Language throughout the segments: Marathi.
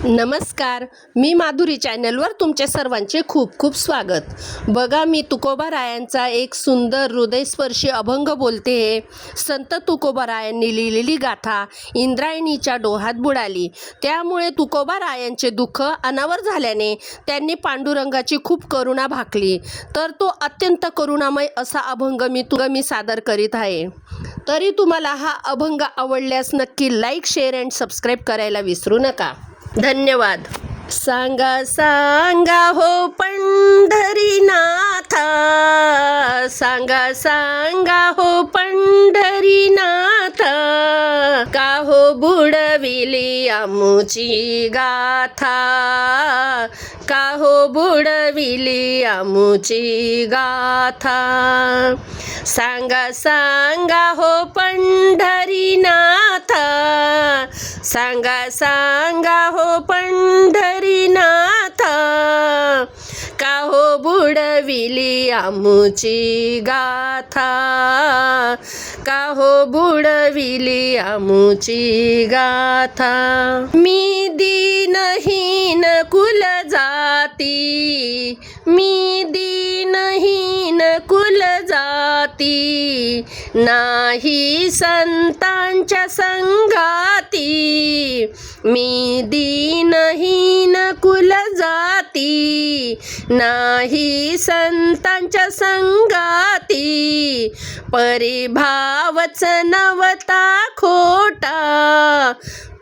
नमस्कार, मी माधुरी चॅनलवर तुमच्या सर्वांचे खूप खूप स्वागत. बघा, मी तुकोबारायांचा एक सुंदर हृदयस्पर्शी अभंग बोलते आहे. संत तुकोबारायांनी लिहिलेली गाथा इंद्रायणीच्या डोहात बुडाली. त्यामुळे तुकोबारायांचे दुःख अनावर झाल्याने त्यांनी पांडुरंगाची खूप करुणा भाकली. तर तो अत्यंत करुणामय असा अभंग मी सादर करीत आहे. तरी तुम्हाला हा अभंग आवडल्यास नक्की लाईक, शेअर अँड सबस्क्राईब करायला विसरू नका. धन्यवाद. सांगा सांगा हो पंढरीनाथा, सांगा सांगा हो पंढरीनाथा, का हो बुडविली आमुची गाथा, का हो बुडविली आमुची गाथा. सांगा सांगा हो पंढरीनाथा, सांगा सांगा हो पंढरीनाथा, का हो बुडविली आमुची गाथा, का हो बुडविली आमुची गाथा. मी दीनहीन कुल जाती, मी दीनहीन कुल जाती, नाही संतांच्या संगाती, मी दीनहीन कुल जाती, नाही संतांच्या संगाती, परिभावच नवता खोटा,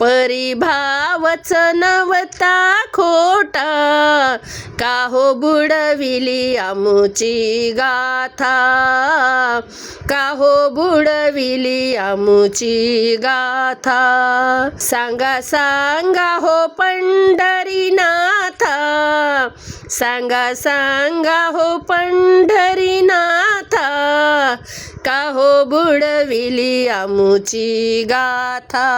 परिभावच नवता खोटा, का हो बुडविली आमुची गाथा, का हो बुडविली आमुची गाथा. सांगा सांगा हो पंढरीनाथा, सांगा सांगा हो पंढरीनाथा, का हो बुडविली आमुची गाथा,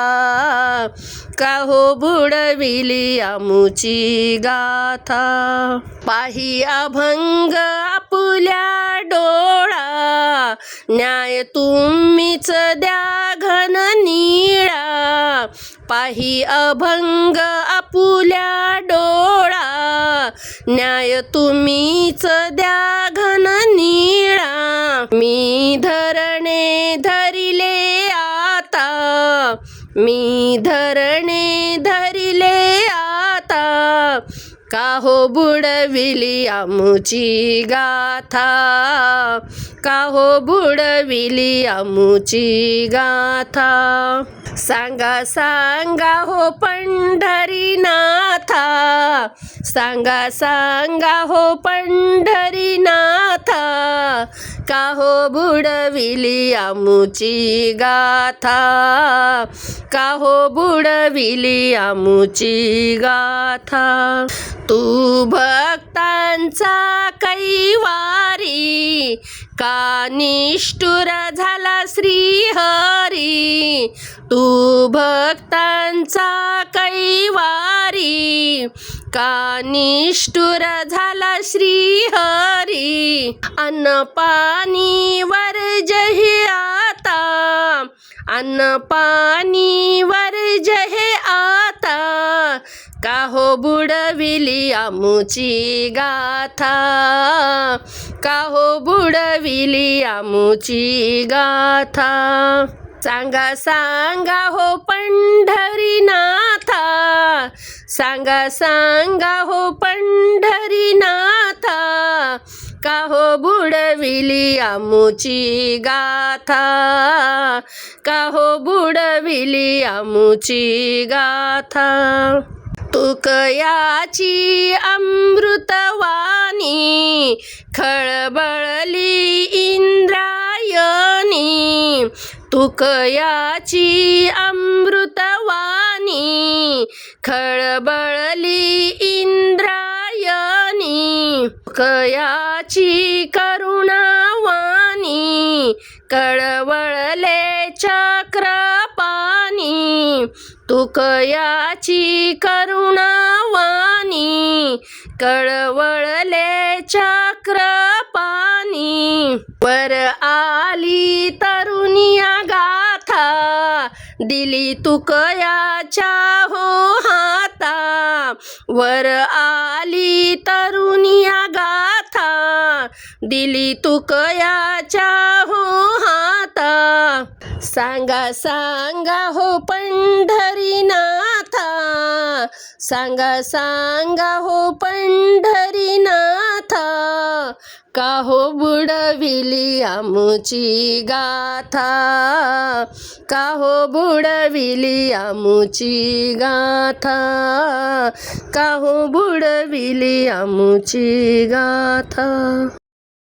का हो बुडविली आमुची गाथा. पाही अभंग आपुल्या डोळा, न्याय तुम्हीच द्या घन निळा, पाही अभंग आपुल्या डोळा, न्याय तुम्हीच द्या घन निळा. मी धरणे धरिले आता, मी धरणे धरिले आता, का हो बुडविली आमुची गाथा, का हो बुडविली आमुची गाथा. सांगा सांगा हो पंढरीनाथा, सांगा सांगा हो पंढरीनाथा, का हो बुडविली आमुची गाथा, का हो बुडविली आमुची गाथा. तू भक्तांचा कैवारी, का निष्ठुर झाला श्रीहरी, तू भक्तांचा कैवारी, का निष्ठुर झाला श्रीहरी. अन्न पाणी वर्ज हे आता, अन्न पाणी वर्ज हे आता, का हो बुडविली आमुची गाथा, का हो बुडविली आमुची गाथा. सांगा सांगा हो पंढरीनाथा, सांगा सांगा हो पंढरीनाथा, का हो बुडविली आमुची गाथा, का हो बुडविली आमुची गाथा. तुकयाची अमृतवाणी, खळबळली इंद्रायणी, तुकयाची अमृतवाणी, खळबळली इंद्रायणी, तुकयाची करुणावाणी, कळवळले चक्रपाणी, तुकयाची करुणावाणी, कळवळले चक्रपाणी. वर आली तरुणिया गाथा, दिली तुकयाच्या हो हाता, वर आली तरुणिया गाथा, दिली तुकयाच्या हो हाता. सांगा सांगा हो पंढरीनाथा, सांगा सांगा हो पंढरीनाथा, का हो बुडविली आमुची गाथा, का हो बुडविली आमुची गाथा, का हो बुडविली आमुची गाथा.